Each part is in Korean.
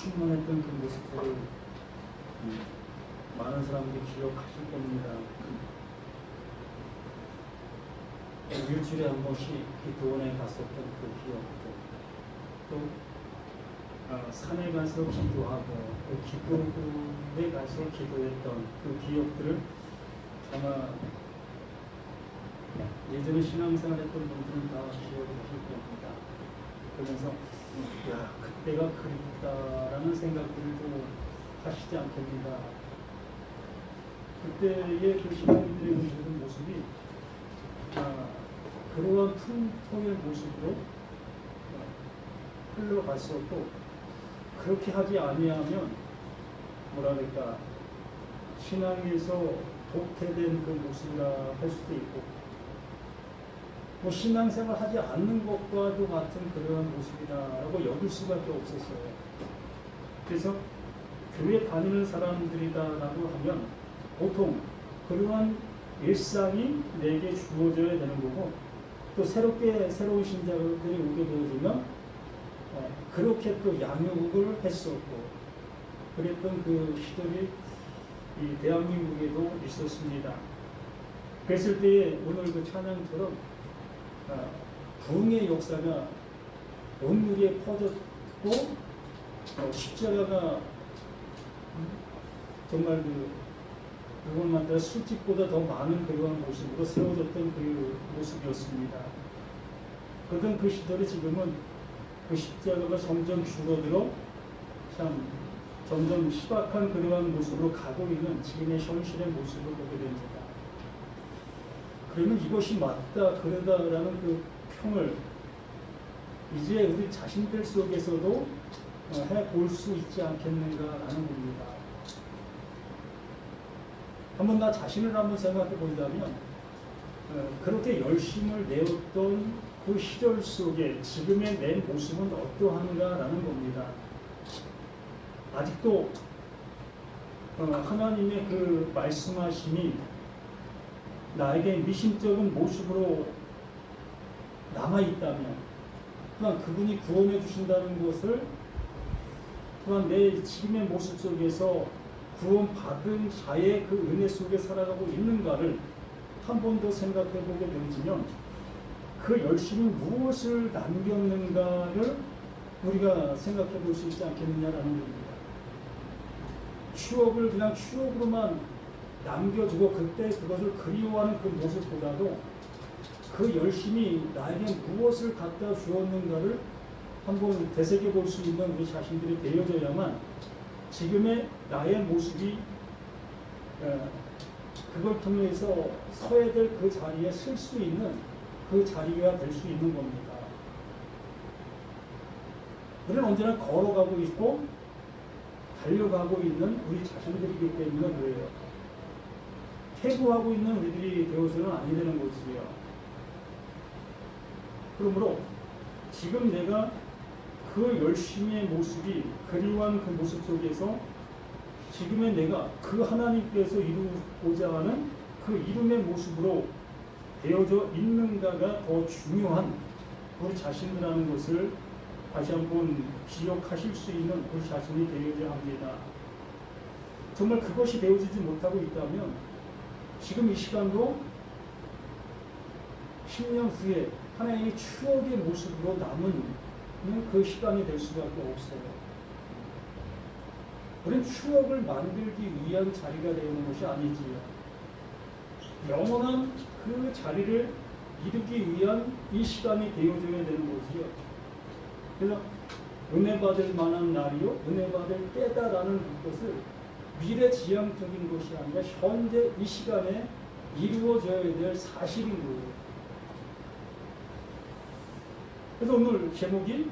충만했던 그 모습들을 많은 사람들이 기억하실 겁니다. 일주일에 한 번씩 기도원에 갔었던 그 기억도, 또 산에 가서 기도하고 또 기도원에 가서 기도했던 그 기억들을 아마 예전에 신앙생활했던 분들은 다 기억하실 겁니다. 그러면서 야, 그때가 그립다라는 생각들도 하시지 않겠는가. 그때의 그 신앙인들의 모든 모습이 그러한 풍토의 모습으로 흘러갔었고, 그렇게 하지 아니하면 뭐라 그럴까, 신앙에서 도태된 그 모습이라 할 수도 있고, 뭐 신앙생활 하지 않는 것과도 같은 그러한 모습이다라고 여길 수밖에 없었어요. 그래서 교회 다니는 사람들이다라고 하면 보통 그러한 일상이 내게 주어져야 되는 거고, 또 새로운 신자들이 오게 되어지면 그렇게 또 양육을 했었고, 그랬던 그 시절이 이 대한민국에도 있었습니다. 그랬을 때에 오늘 그 찬양처럼 부흥의 역사가 온 누리에 퍼졌고, 십자가가 정말 그것만 따라 술집보다 더 많은 그러한 모습으로 세워졌던 그 모습이었습니다. 그러던 그 시절이 지금은 그 십자가가 점점 줄어들어 참 점점 희박한 그러한 모습으로 가고 있는 지금의 현실의 모습을 보게 됩니다. 그러면 이것이 맞다, 그러다라는 그 평을 이제 우리 자신들 속에서도 해볼 수 있지 않겠는가라는 겁니다. 한번 나 자신을 한번 생각해 본다면, 그렇게 열심을 내었던 그 시절 속에 지금의 내 모습은 어떠한가라는 겁니다. 아직도 하나님의 그 말씀하심이 나에게 미심쩍은 모습으로 남아있다면, 또한 그분이 구원해 주신다는 것을 또한 내 지금의 모습 속에서 구원받은 자의 그 은혜 속에 살아가고 있는가를 한 번 더 생각해 보게 되면, 그 열심히 무엇을 남겼는가를 우리가 생각해 볼 수 있지 않겠느냐라는 겁니다. 추억을 그냥 추억으로만 남겨두고 그때 그것을 그리워하는 그 모습보다도 그 열심히 나에게 무엇을 갖다 주었는가를 한번 되새겨 볼 수 있는 우리 자신들이 되어져야만 지금의 나의 모습이 그걸 통해서 서야 될 그 자리에 설 수 있는 그 자리가 될 수 있는 겁니다. 우리는 언제나 걸어가고 있고 달려가고 있는 우리 자신들이기 때문에 그래요. 퇴보하고 있는 우리들이 되어서는 아니 되는 거지요. 그러므로 지금 내가 그 열심의 모습이 그리워한 그 모습 속에서 지금의 내가 그 하나님께서 이루고자 하는 그 이름의 모습으로 되어져 있는가가 더 중요한 우리 자신이라는 것을 다시 한번 기억하실 수 있는 우리 자신이 되어야 합니다. 정말 그것이 되어지지 못하고 있다면 지금 이 시간도 10년 후에 하나님의 추억의 모습으로 남은 그 시간이 될 수밖에 없어요. 우리는 추억을 만들기 위한 자리가 되는 것이 아니지요. 영원한 그 자리를 이루기 위한 이 시간이 되어져야 되는 거지요. 그래서 은혜 받을 만한 날이요, 은혜 받을 때다라는 것을 미래지향적인 것이 아니라 현재 이 시간에 이루어져야 될 사실인 거예요. 그래서 오늘 제목이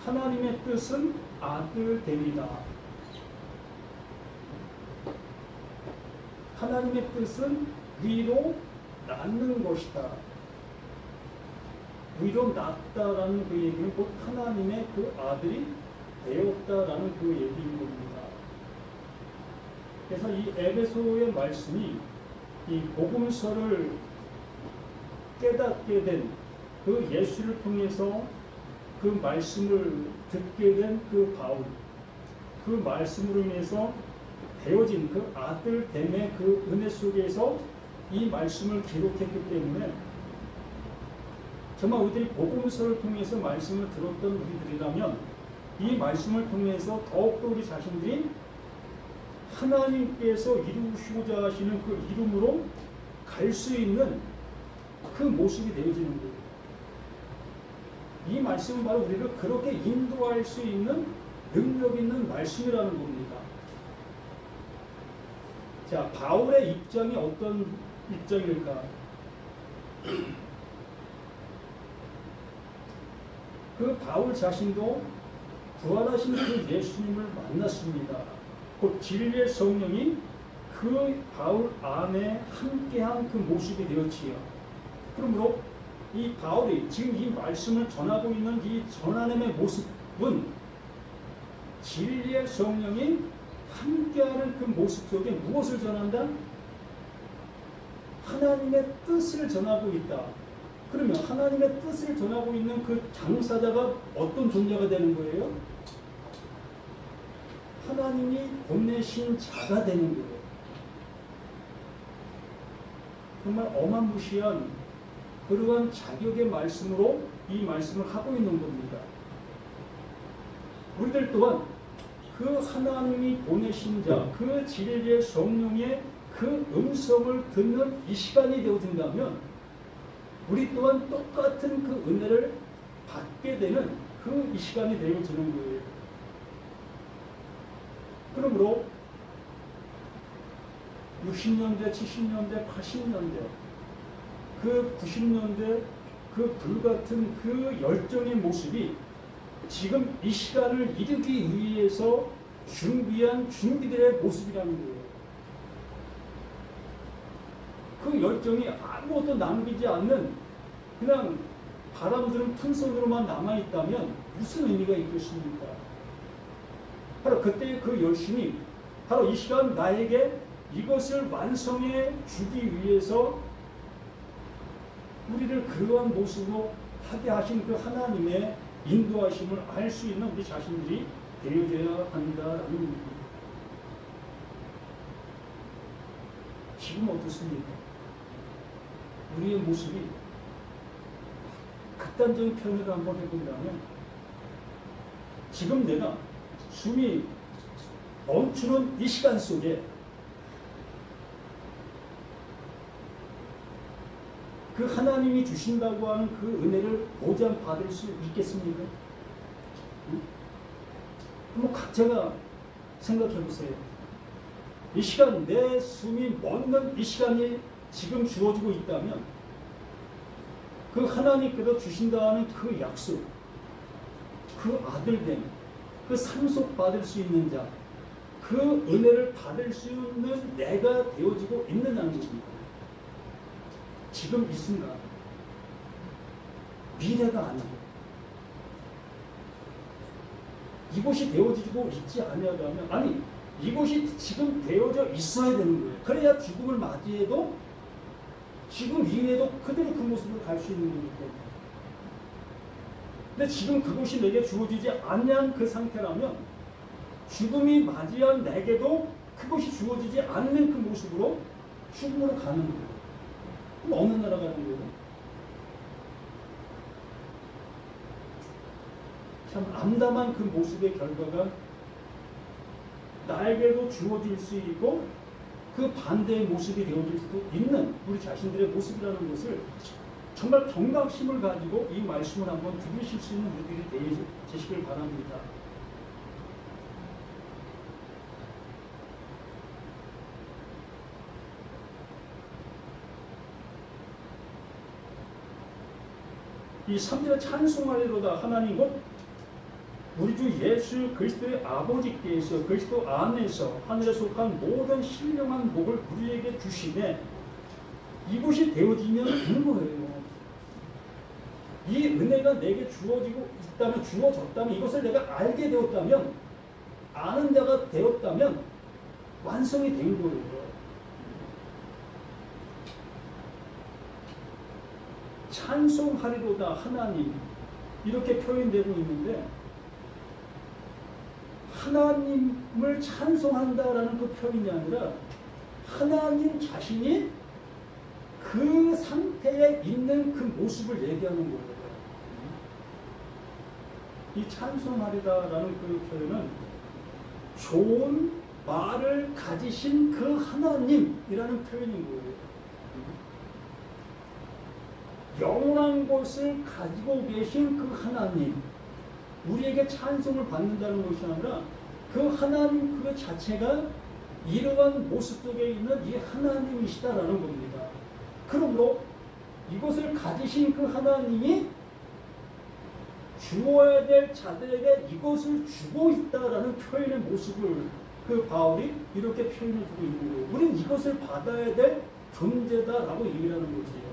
하나님의 뜻은 아들됨이다. 하나님의 뜻은 위로 낳는 것이다. 위로 낳았다라는 그 얘기는 곧 하나님의 그 아들이 되었다라는 그 얘기인 겁니다. 그래서 이 에베소의 말씀이 이 복음서를 깨닫게 된 그 예수를 통해서 그 말씀을 듣게 된 그 바울, 그 말씀으로 인해서 되어진 그 아들됨의 그 은혜 속에서 이 말씀을 기록했기 때문에 정말 우리들이 복음서를 통해서 말씀을 들었던 우리들이라면 이 말씀을 통해서 더욱더 우리 자신들이 하나님께서 이루시고자 하시는 그 이름으로 갈 수 있는 그 모습이 되어지는 거예요. 이 말씀은 바로 우리를 그렇게 인도할 수 있는 능력 있는 말씀이라는 겁니다. 자, 바울의 입장이 어떤 입장일까? 그 바울 자신도 부활하신 그 예수님을 만났습니다. 곧 진리의 성령이 그 바울 안에 함께한 그 모습이 되었지요. 그러므로 이 바울이 지금 이 말씀을 전하고 있는 이 전하님의 모습은 진리의 성령이 함께하는 그 모습 속에 무엇을 전한다? 하나님의 뜻을 전하고 있다. 그러면 하나님의 뜻을 전하고 있는 그 당사자가 어떤 존재가 되는 거예요? 하나님이 보내신 자가 되는 거예요. 정말 어마무시한 그러한 자격의 말씀으로 이 말씀을 하고 있는 겁니다. 우리들 또한 그 하나님이 보내신 자, 그 진리의 성령의 그 음성을 듣는 이 시간이 되어진다면 우리 또한 똑같은 그 은혜를 받게 되는 그 이 시간이 되어지는 거예요. 그러므로 60년대, 70년대, 80년대, 그 90년대 그 불같은 그 열정의 모습이 지금 이 시간을 이루기 위해서 준비한 준비들의 모습이라는 거예요. 그 열정이 아무것도 남기지 않는 그냥 바람 드는 풍선으로만 남아있다면 무슨 의미가 있겠습니까? 바로 그때의 그 열심이 바로 이 시간 나에게 이것을 완성해 주기 위해서 우리를 그러한 모습으로 하게 하신 그 하나님의 인도하심을 알 수 있는 우리 자신들이 되어져야 한다라는 겁니다. 지금 어떻습니까? 우리의 모습이 극단적인 표현을 한번 해본다면 지금 내가 숨이 멈추는 이 시간 속에 그 하나님이 주신다고 하는 그 은혜를 보장 받을 수 있겠습니까? 한번 각자가 생각해 보세요. 이 시간 내 숨이 멎는 이 시간이 지금 주어지고 있다면 그 하나님께서 주신다는 그 약속, 그 아들됨, 그 상속 받을 수 있는 자, 그 은혜를 받을 수 있는 내가 되어지고 있느냐는 겁니다. 지금 이 순간 미래가 아니고 이곳이 되어지고 있지 아니하다면 아니 이곳이 지금 되어져 있어야 되는 거예요. 그래야 죽음을 맞이해도 지금 이후에도 그대로 그 모습을 갈 수 있는 거니까. 근데 지금 그곳이 내게 주어지지 않는 그 상태라면 죽음이 맞이한 내게도 그것이 주어지지 않는 그 모습으로 죽음으로 가는 거예요. 그럼 어느 나라 가는 거예요? 참 암담한 그 모습의 결과가 나에게도 주어질 수 있고 그 반대의 모습이 되어질 수도 있는 우리 자신들의 모습이라는 것을 정말 경각심을 가지고 이 말씀을 한번 들으실 수 있는 우리들이 되시길 바랍니다. 이 3절에 찬송하리로다 하나님 곧 우리 주 예수 그리스도의 아버지께서 그리스도 안에서 하늘에 속한 모든 신령한 복을 우리에게 주시네. 이것이 되어지면 되는 거예요. 이 은혜가 내게 주어지고 있다면 주어졌다면 이것을 내가 알게 되었다면 아는 자가 되었다면 완성이 된 거예요. 찬송하리로다 하나님 이렇게 표현되고 있는데 하나님을 찬송한다라는 그 표현이 아니라 하나님 자신이 그 상태에 있는 그 모습을 얘기하는 거예요. 이 찬송하리다라는 그 표현은 좋은 말을 가지신 그 하나님이라는 표현인 거예요. 영원한 것을 가지고 계신 그 하나님, 우리에게 찬송을 받는다는 것이 아니라 그 하나님 그 자체가 이러한 모습 속에 있는 이 하나님이시다라는 겁니다. 그러므로 이것을 가지신 그 하나님이 주어야 될 자들에게 이것을 주고 있다라는 표현의 모습을 그 바울이 이렇게 표현해 주고 있는 거예요. 우리는 이것을 받아야 될 존재다라고 얘기를 하는 거지요.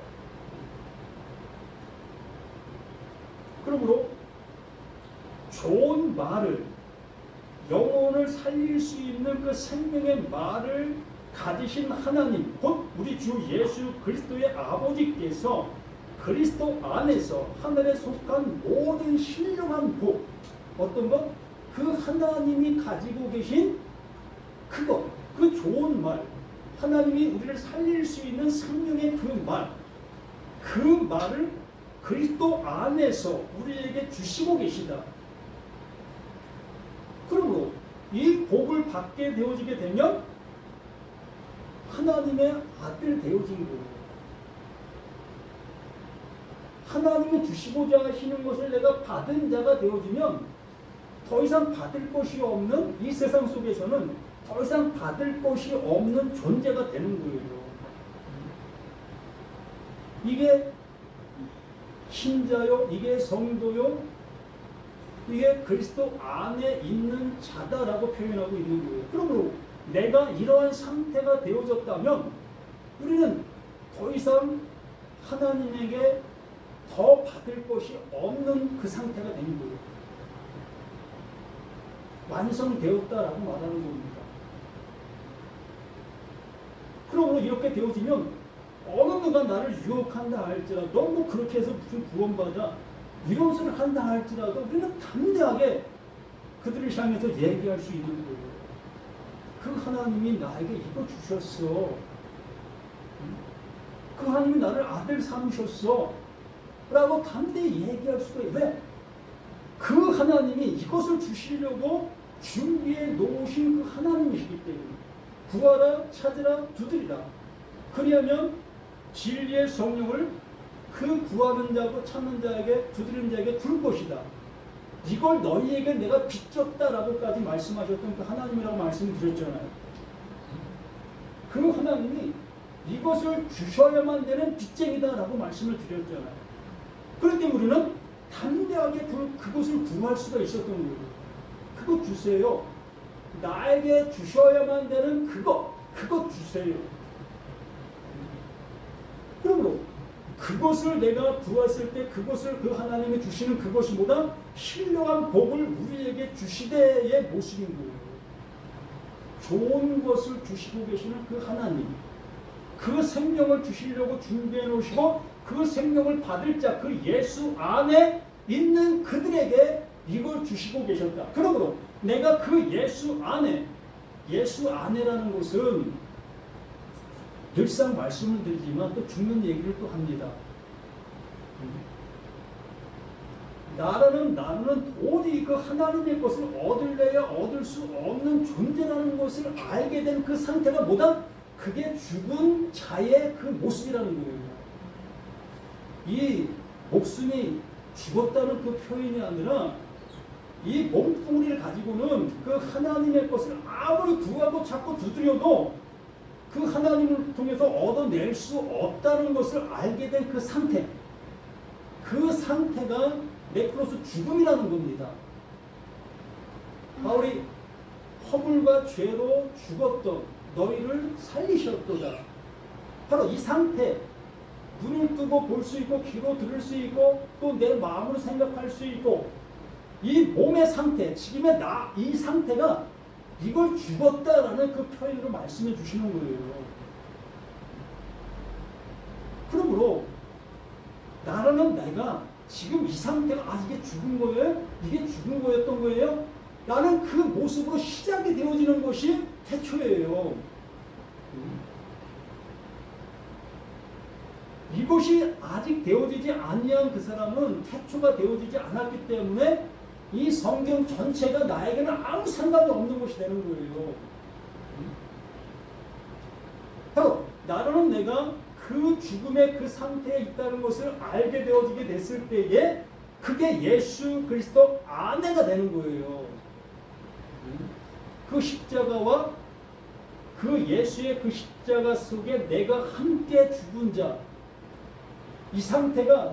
그러므로 좋은 말을, 영혼을 살릴 수 있는 그 생명의 말을 가지신 하나님, 곧 우리 주 예수 그리스도의 아버지께서 그리스도 안에서 하늘에 속한 모든 신령한 복, 어떤 것? 그 하나님이 가지고 계신 그것, 그 좋은 말, 하나님이 우리를 살릴 수 있는 생명의 그 말, 그 말을 그리스도 안에서 우리에게 주시고 계시다. 그러므로 이 복을 받게 되어지게 되면 하나님의 아들 되어진 거예요. 하나님이 주시고자 하시는 것을 내가 받은 자가 되어지면 더 이상 받을 것이 없는 이 세상 속에서는 더 이상 받을 것이 없는 존재가 되는 거예요. 이게 신자요, 이게 성도요, 이게 그리스도 안에 있는 자다라고 표현하고 있는 거예요. 그러므로 내가 이러한 상태가 되어졌다면 우리는 더 이상 하나님에게 더 받을 것이 없는 그 상태가 되는 거예요. 완성되었다라고 말하는 겁니다. 그러므로 이렇게 되어지면 어느 누가 나를 유혹한다 할지라도, 너 뭐 그렇게 해서 무슨 구원받아, 이런 소리를 한다 할지라도 우리는 담대하게 그들을 향해서 얘기할 수 있는 거예요. 그 하나님이 나에게 이거 주셨어. 그 하나님이 나를 아들 삼으셨어. 라고 담대히 얘기할 수가 있어요. 왜? 그 하나님이 이것을 주시려고 준비해 놓으신 그 하나님이시기 때문에 구하라, 찾으라, 두드리라. 그리하면 진리의 성령을 그 구하는 자고 찾는 자에게, 두드리는 자에게 줄 것이다. 이걸 너희에게 내가 빚졌다라고까지 말씀하셨던 그 하나님이라고 말씀을 드렸잖아요. 그 하나님이 이것을 주셔야만 되는 빚쟁이다라고 말씀을 드렸잖아요. 그런데 우리는 담대하게 그것을 구할 수가 있었던 거예요. 그거 주세요. 나에게 주셔야만 되는 그것 주세요. 그러므로 그것을 내가 구했을 때 그것을 그 하나님이 주시는 그것이 뭐다? 신령한 복을 우리에게 주시되의 모습인 거예요. 좋은 것을 주시고 계시는 그 하나님, 그 생명을 주시려고 준비해 놓으시고 그 생명을 받을 자, 그 예수 안에 있는 그들에게 이걸 주시고 계셨다. 그러므로 내가 그 예수 안에라는 것은 늘상 말씀을 드리지만 또 죽는 얘기를 또 합니다. 나는 도저히 그 하나님의 것을 얻을래야 얻을 수 없는 존재라는 것을 알게 된 그 상태가 뭐다? 그게 죽은 자의 그 모습이라는 거예요. 이 목숨이 죽었다는 그 표현이 아니라 이 몸뚱이를 가지고는 그 하나님의 것을 아무리 구하고 찾고 두드려도 그 하나님을 통해서 얻어낼 수 없다는 것을 알게 된 그 상태, 그 상태가 네크로스 죽음이라는 겁니다. 바울이 허물과 죄로 죽었던 너희를 살리셨도다. 바로 이 상태, 눈을 뜨고 볼 수 있고 귀로 들을 수 있고 또 내 마음으로 생각할 수 있고 이 몸의 상태, 지금의 이 상태가 이걸 죽었다라는 그 표현으로 말씀해 주시는 거예요. 그러므로 나라는 내가 지금 이 상태가 이게 죽은 거예요? 이게 죽은 거였던 거예요? 라는 그 모습으로 시작이 되어지는 것이 태초예요. 이것이 아직 되어지지 아니한 그 사람은 태초가 되어지지 않았기 때문에 이 성경 전체가 나에게는 아무 상관이 없는 것이 되는 거예요. 바로 나로는 내가 그 죽음의 그 상태에 있다는 것을 알게 되어지게 됐을 때에 그게 예수 그리스도 안에가 되는 거예요. 그 십자가와 그 예수의 그 십자가 속에 내가 함께 죽은 자, 이 상태가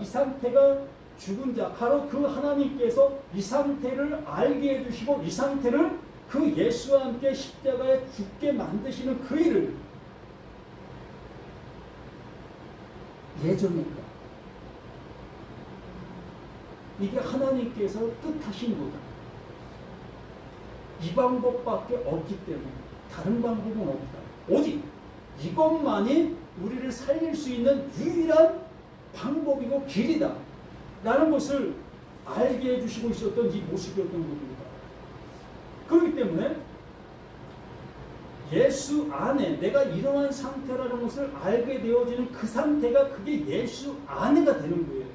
죽은 자, 바로 그 하나님께서 이 상태를 알게 해주시고 이 상태를 그 예수와 함께 십자가에 죽게 만드시는 그 일을 예정했다. 이게 하나님께서 뜻하신 거다. 이 방법밖에 없기 때문에 다른 방법은 없다. 오직 이것만이 우리를 살릴 수 있는 유일한 방법이고 길이다 라는 것을 알게 해주시고 있었던 이 모습이었던 겁니다. 그렇기 때문에 예수 안에 내가 이러한 상태라는 것을 알게 되어지는 그 상태가 그게 예수 안에가 되는 거예요.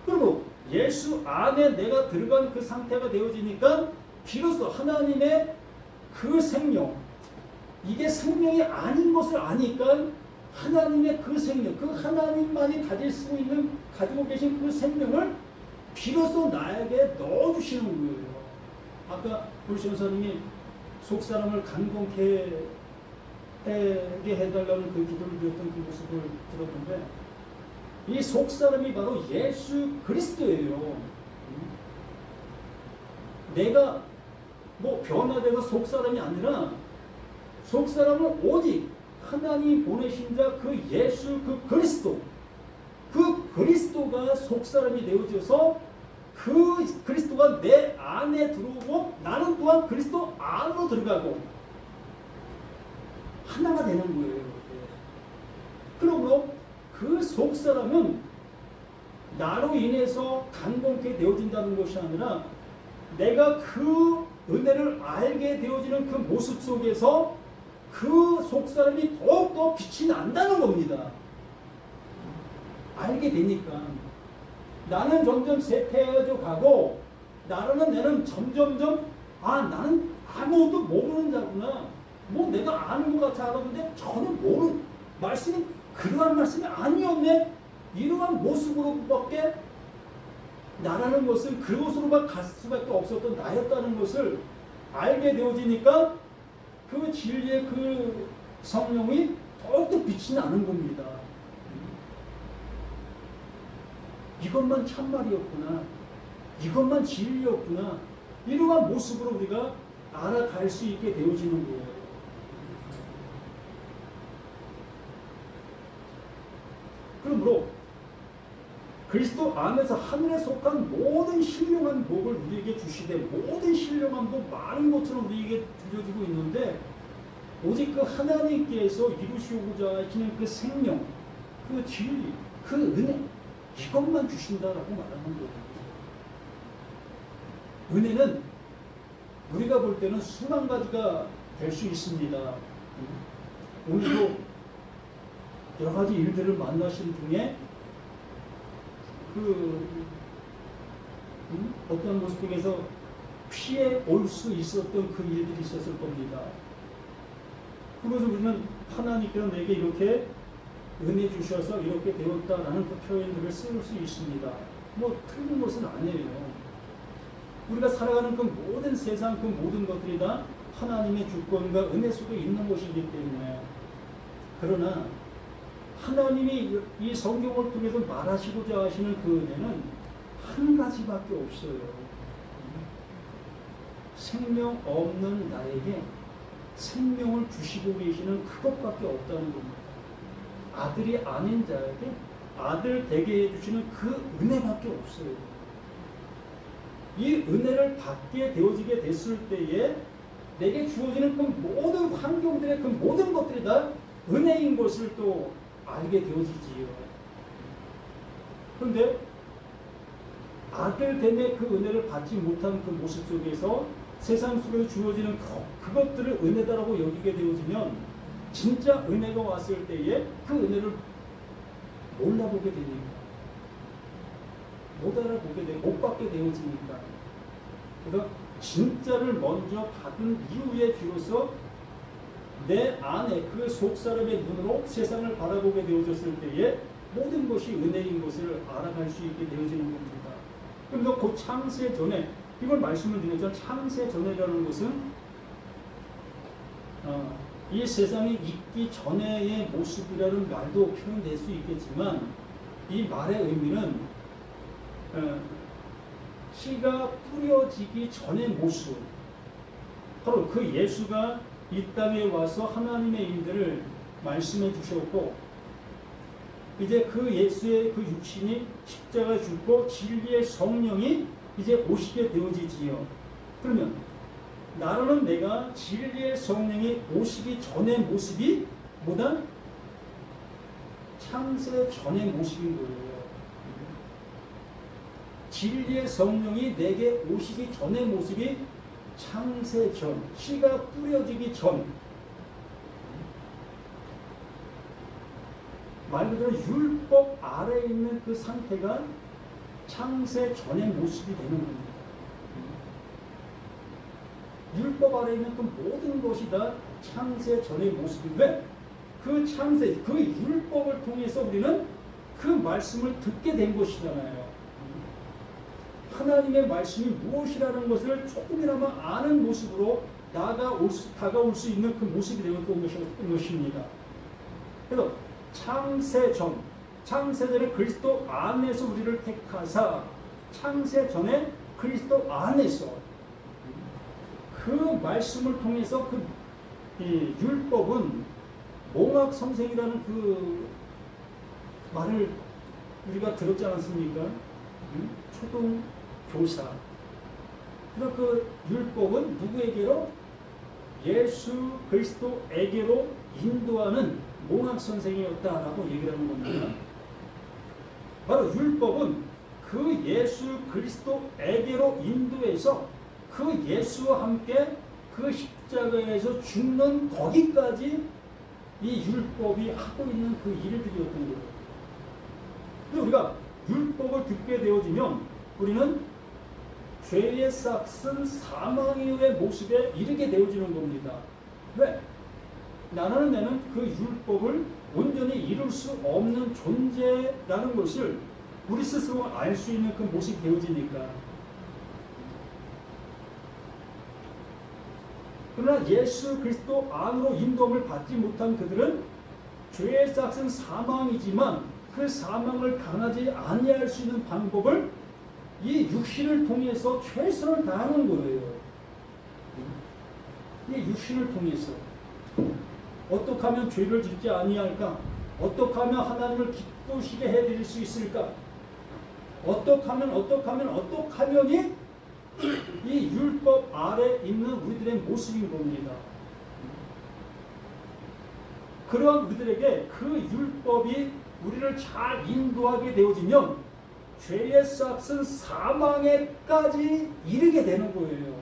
그리고 예수 안에 내가 들어간 그 상태가 되어지니까 비로소 하나님의 그 생명, 이게 생명이 아닌 것을 아니까 하나님의 그 생명, 그 하나님만이 가지고 계신 그 생명을 비로소 나에게 넣어주시는 거예요. 아까 불신사님이 속사람을 간공케 해달라는 그 기도를 드렸던 그 모습을 들었는데 이 속사람이 바로 예수 그리스도예요. 내가 뭐 변화돼서 속사람이 아니라 속사람은 오직 하나님이 보내신 자 그 예수 그 그리스도, 그 그리스도가 속사람이 되어져서 그 그리스도가 내 안에 들어오고 나는 또한 그리스도 안으로 들어가고 하나가 되는 거예요. 그러므로 그 속사람은 나로 인해서 간공케 되어진다는 것이 아니라 내가 그 은혜를 알게 되어지는 그 모습 속에서 그 속사람이 더욱더 빛이 난다는 겁니다. 알게 되니까 나는 점점 쇠퇴해져 가고 나는 점점점 나는 아무것도 모르는 자구나. 뭐 내가 아는 것 같아 알았는데 전혀 모르는 말씀이 그러한 말씀이 아니었네. 이러한 모습으로밖에 나라는 것을 그것으로만 갈 수밖에 없었던 나였다는 것을 알게 되어지니까 그 진리의 그 성령이 더욱더 빛이 나는 겁니다. 이것만 참말이었구나. 이것만 진리였구나. 이러한 모습으로 우리가 알아갈 수 있게 되어지는 거예요. 그러므로 그리스도 안에서 하늘에 속한 모든 신령한 복을 우리에게 주시되 모든 신령한 복 많은 것처럼 우리에게 들려지고 있는데 오직 그 하나님께서 이루시고자 하시는 그 생명, 그 진리, 그 은혜 이것만 주신다라고 말하는 거예요. 은혜는 우리가 볼 때는 수만 가지가 될 수 있습니다. 오늘도 여러 가지 일들을 만나신 중에 어떤 모습 중에서 피해 올 수 있었던 그 일들이 있었을 겁니다. 그것을 우리는 하나님께서 내게 이렇게 은혜 주셔서 이렇게 되었다라는 그 표현들을 쓸 수 있습니다. 뭐 틀린 것은 아니에요. 우리가 살아가는 그 모든 세상 그 모든 것들이 다 하나님의 주권과 은혜 속에 있는 것이기 때문에 그러나 하나님이 이 성경을 통해서 말하시고자 하시는 그 은혜는 한 가지밖에 없어요. 생명 없는 나에게 생명을 주시고 계시는 그것밖에 없다는 겁니다. 아들이 아닌 자에게 아들 되게 해주시는 그 은혜밖에 없어요. 이 은혜를 받게 되어지게 됐을 때에 내게 주어지는 그 모든 환경들의 그 모든 것들이 다 은혜인 것을 또 알게 되어지지요. 그런데 아들됨의 그 은혜를 받지 못한 그 모습 속에서 세상 속에 주어지는 그것들을 은혜다라고 여기게 되어지면 진짜 은혜가 왔을 때에 그 은혜를 몰라보게 되니까, 못 알아보게 되고 못 받게 되어지니까, 그래서 진짜를 먼저 받은 이후에 비로소 내 안에 그 속사람의 눈으로 세상을 바라보게 되어졌을 때에 모든 것이 은혜인 것을 알아갈 수 있게 되어지는 겁니다. 그래서 그 창세 전에, 이걸 말씀을 드렸죠. 창세 전에라는 것은 이 세상이 있기 전에의 모습이라는 말도 표현될 수 있겠지만, 이 말의 의미는 씨가 뿌려지기 전의 모습, 바로 그 예수가 이 땅에 와서 하나님의 일들을 말씀해 주셨고, 이제 그 예수의 그 육신이 십자가 죽고 진리의 성령이 이제 오시게 되어지지요. 그러면 나로는 내가 진리의 성령이 오시기 전의 모습이 뭐다? 창세 전의 모습인 거예요. 진리의 성령이 내게 오시기 전의 모습이 창세 전, 씨가 뿌려지기 전, 말 그대로 율법 아래에 있는 그 상태가 창세 전의 모습이 되는 겁니다. 율법 아래에 있는 그 모든 것이 다 창세 전의 모습인데, 그 창세, 그 율법을 통해서 우리는 그 말씀을 듣게 된 것이잖아요. 하나님의 말씀이 무엇이라는 것을 조금이나마 아는 모습으로 다가올 수 있는 그 모습이 되었던 것입니다. 그래서 창세전에 그리스도 안에서 우리를 택하사, 창세전에 그리스도 안에서 그 말씀을 통해서 이 율법은 몽학 선생이라는 그 말을 우리가 들었지 않았습니까? 초등 교사. 그래서 그 율법은 누구에게로? 예수 그리스도에게로 인도하는 몽학 선생이었다라고 얘기를 하는 겁니다. 바로 율법은 그 예수 그리스도에게로 인도해서 그 예수와 함께 그 십자가에서 죽는 거기까지 이 율법이 하고 있는 그 일들이었던 거예요. 그래서 우리가 율법을 듣게 되어지면 우리는 죄의 싹은 사망의 모습에 이르게 되어지는 겁니다. 왜? 나는 그 율법을 온전히 이룰 수 없는 존재라는 것을 우리 스스로 알 수 있는 그 모습이 되어지니까. 그러나 예수 그리스도 안으로 인도함을 받지 못한 그들은 죄의 싹은 사망이지만 그 사망을 당하지 아니할 수 있는 방법을 이 육신을 통해서 최선을 다하는 거예요. 이 육신을 통해서 어떻게 하면 죄를 짓지 아니할까? 어떻게 하면 하나님을 기쁘시게 해드릴 수 있을까? 어떻게 하면이 이 율법 아래 있는 우리들의 모습인 겁니다. 그러한 우리들에게 그 율법이 우리를 잘 인도하게 되어지면 죄의 싹은 사망에까지 이르게 되는 거예요.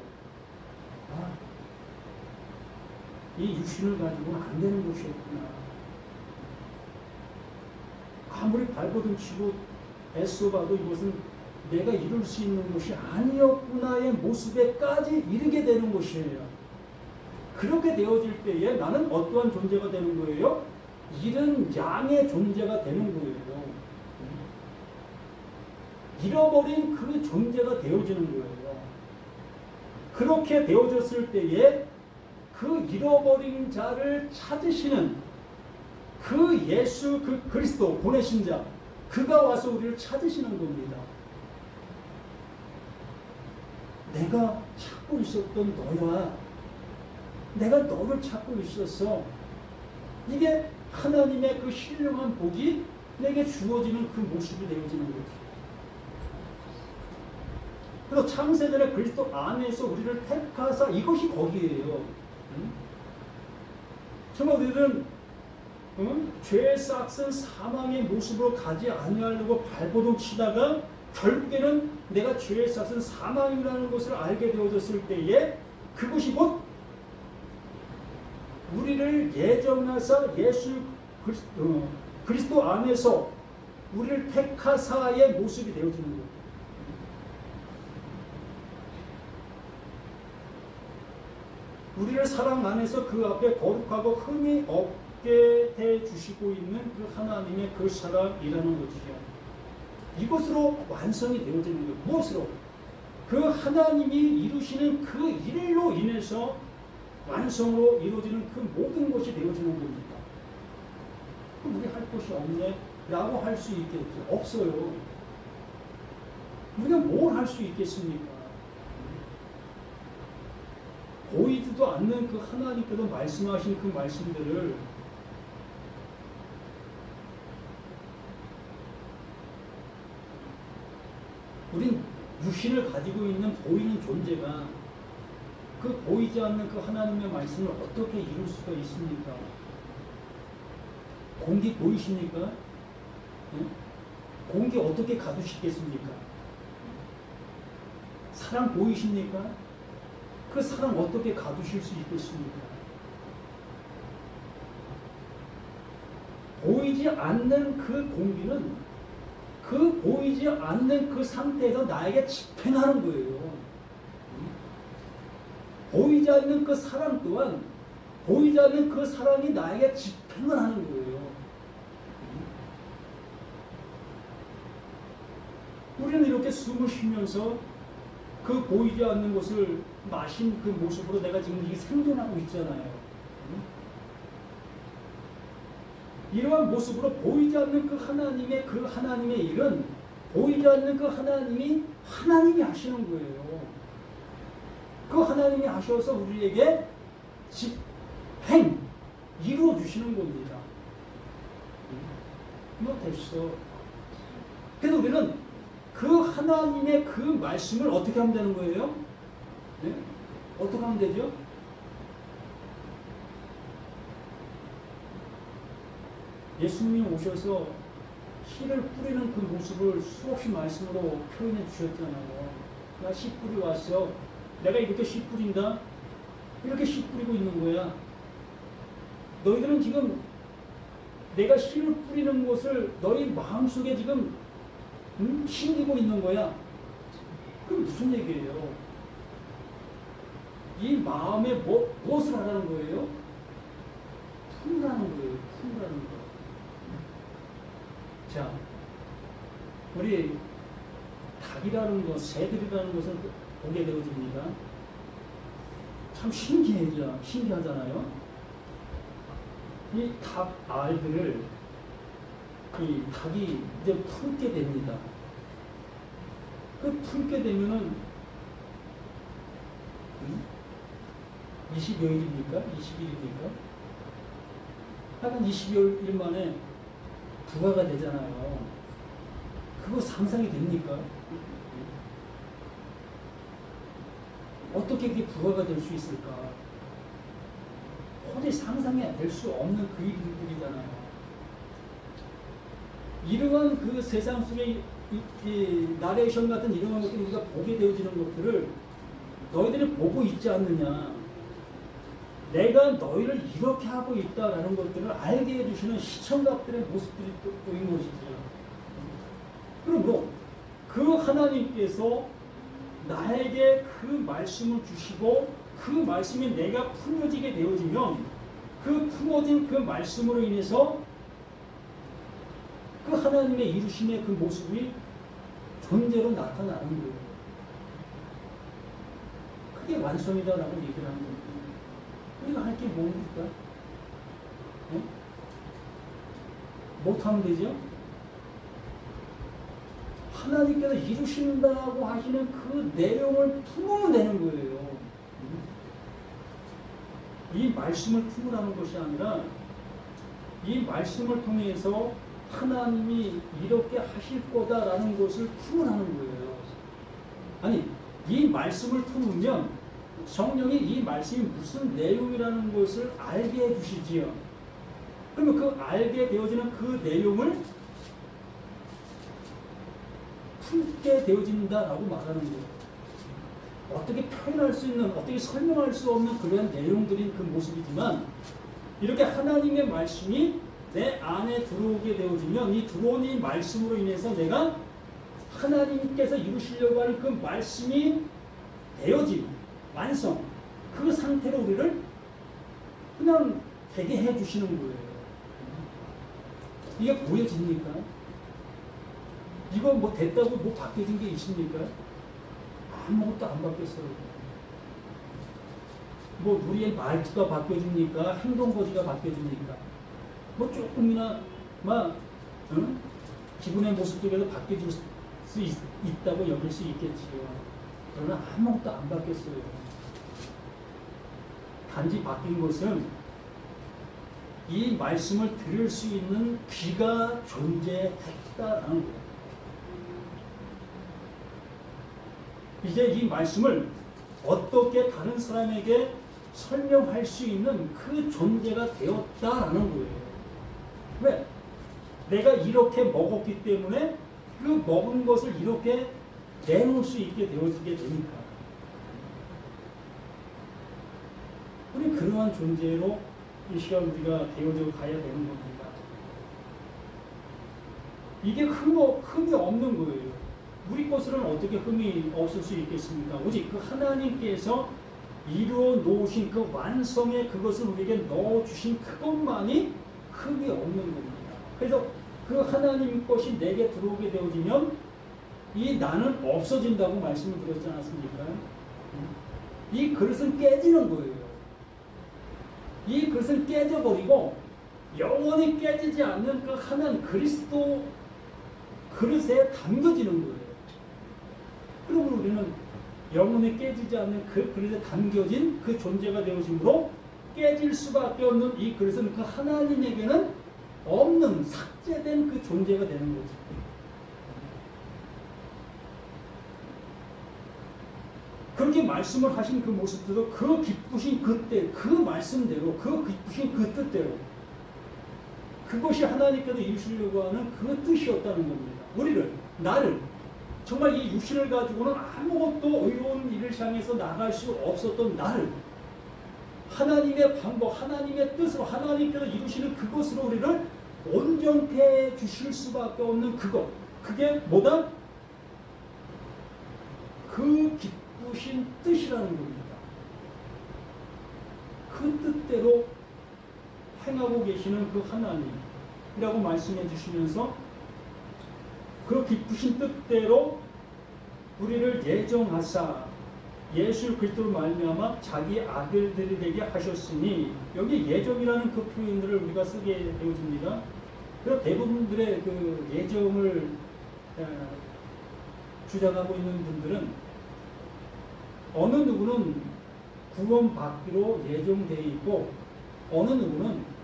이 육신을 가지고는 안 되는 것이었구나. 아무리 발버둥 치고 애써봐도 이것은 내가 이룰 수 있는 것이 아니었구나의 모습에까지 이르게 되는 것이에요. 그렇게 되어질 때에 나는 어떠한 존재가 되는 거예요? 잃은 양의 존재가 되는 거예요. 잃어버린 그 존재가 되어지는 거예요. 그렇게 되어졌을 때에 그 잃어버린 자를 찾으시는 그 예수 그 그리스도 보내신 자, 그가 와서 우리를 찾으시는 겁니다. 내가 찾고 있었던 너야. 내가 너를 찾고 있었어. 이게 하나님의 그 신령한 복이 내게 주어지는 그 모습이 되어지는 거지. 그래서 창세전에 그리스도 안에서 우리를 택하사, 이것이 거기에요. 정말 우리들은 죄의 싹은 사망의 모습으로 가지 아니하려고 발버둥 치다가 결국에는 내가 죄의 삭은 사망이라는 것을 알게 되어졌을 때에 그것이 곧 우리를 예정하사 예수 그리스도 안에서 우리를 택하사의 모습이 되어지는 거예요. 우리를 사랑 안에서 그 앞에 거룩하고 흠이 없게 해주시고 있는 그 하나님의 그 사랑이라는 것이죠. 이것으로 완성이 되어지는 거예요. 무엇으로? 그 하나님이 이루시는 그 일로 인해서 완성으로 이루어지는 그 모든 것이 되어지는 겁니다. 그럼 우리 할 것이 없네? 라고 할 수 있겠죠. 없어요. 우리가 뭘 할 수 있겠습니까? 보이지도 않는 그 하나님께서 말씀하신 그 말씀들을 우린 육신을 가지고 있는 보이는 존재가 그 보이지 않는 그 하나님의 말씀을 어떻게 이룰 수가 있습니까? 공기 보이십니까? 네? 공기 어떻게 가두시겠습니까? 사랑 보이십니까? 그 사랑 어떻게 가두실 수 있겠습니까? 보이지 않는 그 공기는 그 보이지 않는 그 상태에서 나에게 집행하는 거예요. 보이지 않는 그 사랑 또한 보이지 않는 그 사랑이 나에게 집행을 하는 거예요. 우리는 이렇게 숨을 쉬면서 그 보이지 않는 것을 마신 그 모습으로 내가 지금 이게 생존하고 있잖아요. 이러한 모습으로 보이지 않는 그 하나님의 일은 보이지 않는 그 하나님이 하시는 거예요. 그 하나님이 하셔서 우리에게 집행, 이루어 주시는 겁니다. 뭐 됐어. 그래서 우리는 그 하나님의 그 말씀을 어떻게 하면 되는 거예요? 네? 어떻게 하면 되죠? 예수님이 오셔서 씨를 뿌리는 그 모습을 수없이 말씀으로 표현해 주셨잖아요. 나 씨 뿌리 왔어. 내가 이렇게 씨 뿌린다. 이렇게 씨 뿌리고 있는 거야. 너희들은 지금 내가 씨를 뿌리는 것을 너희 마음속에 지금 심기고 있는 거야. 그럼 무슨 얘기예요? 이 마음에 무엇을 하라는 거예요? 품으라는 거예요. 품으라는 거. 자, 우리 닭이라는 것, 새들이라는 것을 보게 되어집니다. 참 신기하잖아요. 이 닭 알들을 이 닭이 이제 품게 됩니다. 그 품게 되면은 20여일입니까? 20일입니까? 하여간 20여일 만에 부화가 되잖아요. 그거 상상이 됩니까? 어떻게 그게 부화가 될 수 있을까? 도저히 상상이 될 수 없는 그 일들이잖아요. 이러한 그 세상 속에 이 나레이션 같은 이러한 것들을 우리가 보게 되어지는 것들을 너희들이 보고 있지 않느냐. 내가 너희를 이렇게 하고 있다라는 것들을 알게 해주시는 시청각들의 모습들이 보인 것이죠. 그러므로 그 하나님께서 나에게 그 말씀을 주시고 그 말씀이 내가 품어지게 되어지면 그 품어진 그 말씀으로 인해서 그 하나님의 이루심의 그 모습이 존재로 나타나는 거예요. 그게 완성이다라고 얘기를 하는 거예요. 우리가 할 게 뭡니까? 네? 못하면 되죠? 하나님께서 이루신다고 하시는 그 내용을 품으면 되는 거예요. 이 말씀을 품으라는 것이 아니라 이 말씀을 통해서 하나님이 이렇게 하실 거다라는 것을 품으라는 거예요. 아니, 이 말씀을 품으면 성령이 이 말씀이 무슨 내용이라는 것을 알게 해주시지요. 그러면 그 알게 되어지는 그 내용을 함께 되어진다라고 말하는 거예요. 어떻게 표현할 수 있는, 어떻게 설명할 수 없는 그런 내용들인 그 모습이지만 이렇게 하나님의 말씀이 내 안에 들어오게 되어지면 이 들어온 이 말씀으로 인해서 내가 하나님께서 이루시려고 하는 그 말씀이 되어진 완성, 그 상태로 우리를 그냥 되게 해주시는 거예요. 이게 보여집니까? 이거 뭐 됐다고 뭐 바뀌어진 게 있습니까? 아무것도 안 바뀌었어요. 뭐 우리의 말투가 바뀌어집니까? 행동거지가 바뀌어집니까? 뭐 조금이나 막 기분의 모습 속에서 바뀌어질 수 있다고 여길 수 있겠지요. 그러나 아무것도 안 바뀌었어요. 단지 바뀐 것은 이 말씀을 들을 수 있는 귀가 존재했다라는 거예요. 이제 이 말씀을 어떻게 다른 사람에게 설명할 수 있는 그 존재가 되었다라는 거예요. 왜? 내가 이렇게 먹었기 때문에 그 먹은 것을 이렇게 내놓을 수 있게 되어지게 되니까. 우리 그러한 존재로 이 시간 우리가 되어져 가야 되는 겁니다. 이게 흠이 없는 거예요. 우리 것으로는 어떻게 흠이 없을 수 있겠습니까? 오직 그 하나님께서 이루어 놓으신 그 완성의 그것을 우리에게 넣어주신 그것만이 흠이 없는 겁니다. 그래서 그 하나님 것이 내게 들어오게 되어지면 이 나는 없어진다고 말씀을 드렸지 않았습니까? 이 그릇은 깨지는 거예요. 이 그릇은 깨져버리고 영원히 깨지지 않는 그 하나님 그리스도 그릇에 담겨지는 거예요. 그러면 우리는 영원히 깨지지 않는 그 그릇에 담겨진 그 존재가 되어지므로 깨질 수밖에 없는 이 그릇은 그 하나님에게는 없는 삭제된 그 존재가 되는 거죠. 그렇게 말씀을 하신 그 모습들도 그 기쁘신 그때 그 말씀대로 그 기쁘신 그 뜻대로 그것이 하나님께서 이루시려고 하는 그 뜻이었다는 겁니다. 우리를 나를 정말 이 육신을 가지고는 아무것도 의로운 일을 향해서 나갈 수 없었던 나를 하나님의 방법, 하나님의 뜻으로 하나님께서 이루시는 그것으로 우리를 온전케 해 주실 수밖에 없는 그것. 그게 뭐다? 그 기쁘신 뜻이라는 겁니다. 그 뜻대로 행하고 계시는 그 하나님이라고 말씀해 주시면서 그 기쁘신 뜻대로 우리를 예정하사 예수 그리스도로 말미암아 자기 아들들이 되게 하셨으니 여기 예정이라는 그 표현들을 우리가 쓰게 되어집니다. 그래서 대부분들의 그 예정을 주장하고 있는 분들은 어느 누구는 구원받기로 예정되어 있고 어느 누구는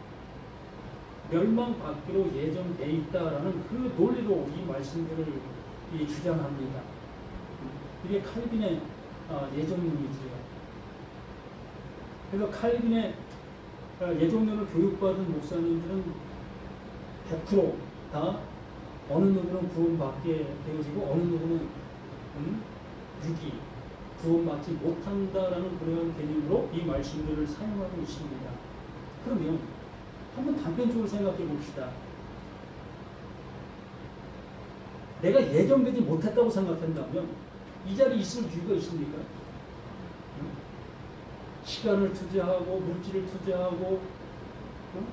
멸망받기로 예정되어 있다라는 그 논리로 이 말씀들을 주장합니다. 이게 칼빈의 예정론이지요. 그래서 칼빈의 예정론을 교육받은 목사님들은 100% 다 어느 누구는 구원받게 되어지고 어느 누구는 유기 구원받지 못한다라는 그런 개념으로 이 말씀들을 사용하고 있습니다. 그러면 한번 단편적으로 생각해 봅시다. 내가 예정되지 못했다고 생각한다면 이 자리에 있을 이유가 있습니까? 시간을 투자하고 물질을 투자하고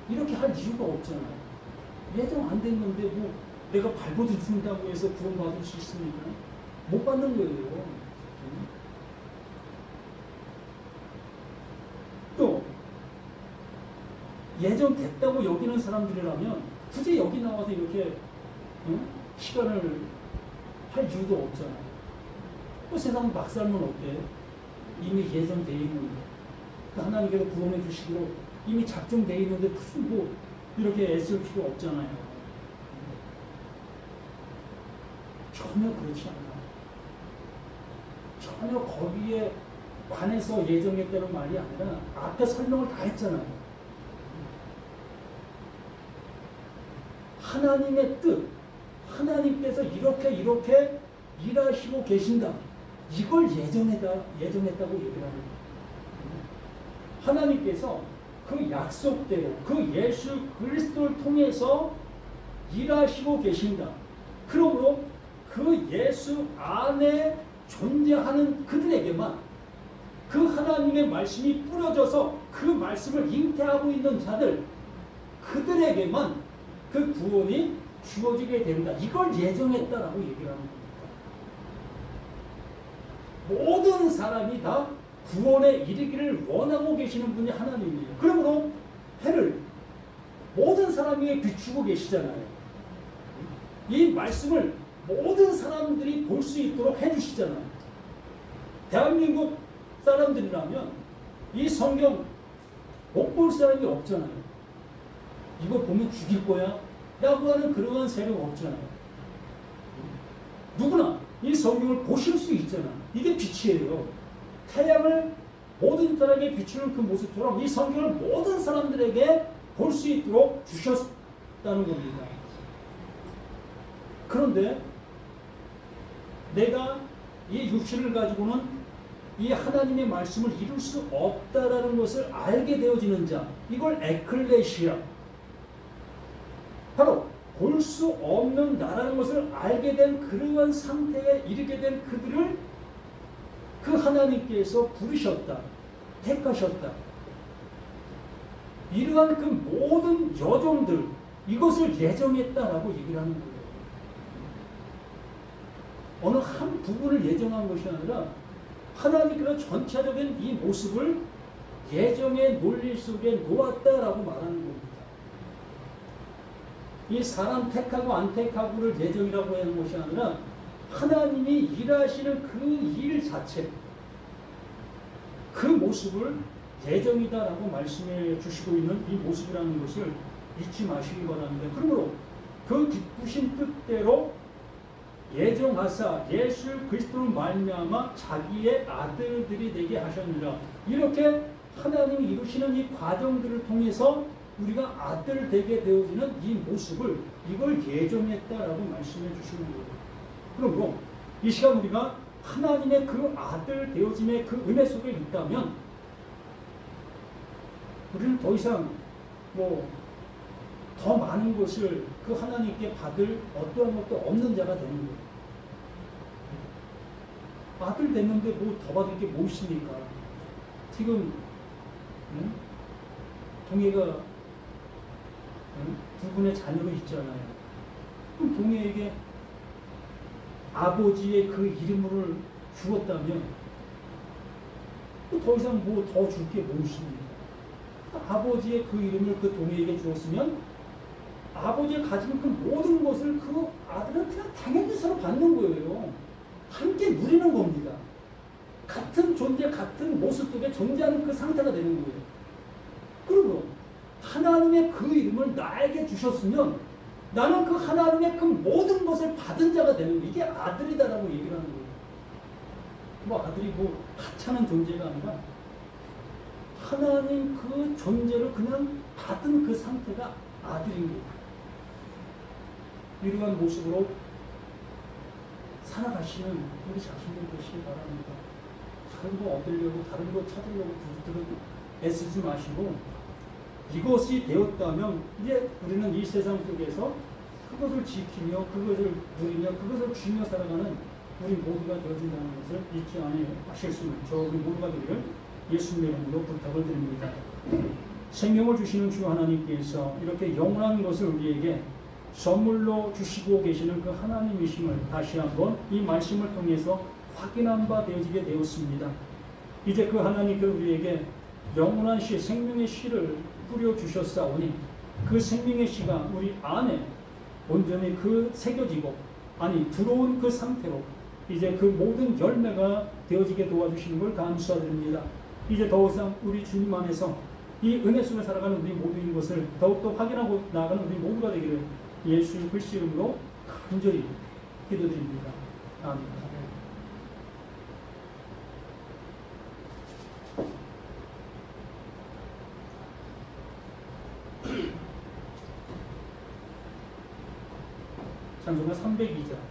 이렇게 할 이유가 없잖아요. 예정 안 됐는데 뭐 내가 발버둥 친다고 해서 구원받을 수 있습니까? 못 받는 거예요. 또 예정됐다고 여기는 사람들이라면 굳이 여기 나와서 이렇게 시간을 할 이유도 없잖아요. 또 세상 막 살면 어때? 이미 예정되어 있는데 하나님께서 구원해 주시기로 이미 작정되어 있는데 무슨 뭐 이렇게 애쓸 필요 없잖아요. 전혀 그렇지 않아요. 전혀 거기에 관해서 예정했다는 말이 아니라 앞에 설명을 다 했잖아요. 하나님의 뜻, 하나님께서 이렇게 일하시고 계신다. 이걸 예정했다고 얘기를 하는 거예요. 하나님께서 그 약속대로 그 예수 그리스도를 통해서 일하시고 계신다. 그러므로 그 예수 안에 존재하는 그들에게만 그 하나님의 말씀이 뿌려져서 그 말씀을 잉태하고 있는 자들, 그들에게만 그 구원이 주어지게 된다. 이걸 예정했다라고 얘기를 하는 겁니다. 모든 사람이 다 구원에 이르기를 원하고 계시는 분이 하나님이에요. 그러므로 해를 모든 사람에게 비추고 계시잖아요. 이 말씀을 모든 사람들이 볼 수 있도록 해주시잖아요. 대한민국 사람들이라면 이 성경 못 볼 사람이 없잖아요. 이거 보면 죽일 거야 라고 하는 그러한 세력 없잖아요. 누구나 이 성경을 보실 수 있잖아요. 이게 빛이에요. 태양을 모든 사람에게 비추는 그 모습처럼 이 성경을 모든 사람들에게 볼 수 있도록 주셨다는 겁니다. 그런데 내가 이 육신을 가지고는 이 하나님의 말씀을 이룰 수 없다라는 것을 알게 되어지는 자, 이걸 에클레시아, 바로 볼 수 없는 나라는 것을 알게 된 그러한 상태에 이르게 된 그들을 그 하나님께서 부르셨다, 택하셨다. 이러한 그 모든 여정들, 이것을 예정했다라고 얘기를 하는 거예요. 어느 한 부분을 예정한 것이 아니라 하나님께서 전체적인 이 모습을 예정의 논리 속에 놓았다라고 말하는 겁니다. 이 사람 택하고 안 택하고를 예정이라고 하는 것이 아니라 하나님이 일하시는 그 일 자체, 그 모습을 예정이다라고 말씀해 주시고 있는 이 모습이라는 것을 잊지 마시기 바랍니다. 그러므로 그 기쁘신 뜻대로 예정하사 예수 그리스도로 말미암아 자기의 아들들이 되게 하셨느라. 이렇게 하나님이 이루시는 이 과정들을 통해서 우리가 아들 되게 되어지는 이 모습을, 이걸 예정했다라고 말씀해 주시는 거예요. 그러므로 이 시간 우리가 하나님의 그 아들 되어짐의 그 은혜 속에 있다면 우리는 더 이상 더 많은 것을 그 하나님께 받을 어떠한 것도 없는 자가 되는 거예요. 아들 됐는데 더 받을 게 뭐 있습니까? 지금 동해가 두 분의 자녀로 있잖아요. 그럼 동해에게 아버지의 그 이름을 주었다면 더 이상 더 줄 게 뭐 있습니까? 아버지의 그 이름을 그 동해에게 주었으면 아버지가 가진 그 모든 것을 그 아들은 그냥 당연히 서로 받는 거예요. 함께 누리는 겁니다. 같은 존재, 같은 모습 속에 존재하는 그 상태가 되는 거예요. 그리고 하나님의 그 이름을 나에게 주셨으면 나는 그 하나님의 그 모든 것을 받은 자가 되는 거예요. 이게 아들이다라고 얘기를 하는 거예요. 아들이 하찮은 존재가 아니라 하나님 그 존재를 그냥 받은 그 상태가 아들인 거예요. 이러한 모습으로 살아가시는 우리 자신들 되시기 바랍니다. 다른 거 얻으려고, 다른 거 찾으려고 애쓰지 마시고, 이것이 되었다면 이제 우리는 이 세상 속에서 그것을 지키며 그것을 누리며 그것을 주며 살아가는 우리 모두가 되어진다는 것을 잊지 않으셨으면 우리 모두가 되기를 예수님의 이름으로 부탁을 드립니다. 생명을 주시는 주 하나님께서 이렇게 영원한 것을 우리에게 선물로 주시고 계시는 그 하나님이심을 다시 한번 이 말씀을 통해서 확인한 바 되어지게 되었습니다. 이제 그 하나님께서 우리에게 영원한 씨, 생명의 씨를 뿌려주셨사오니 그 생명의 씨가 우리 안에 온전히 그 새겨지고 들어온 그 상태로 이제 그 모든 열매가 되어지게 도와주시는 걸 감사드립니다. 이제 더 이상 우리 주님 안에서 이 은혜 속에 살아가는 우리 모두인 것을 더욱더 확인하고 나아가는 우리 모두가 되기를 예수 그리스도 이름으로 간절히 기도드립니다. 아멘. 찬송가 302장.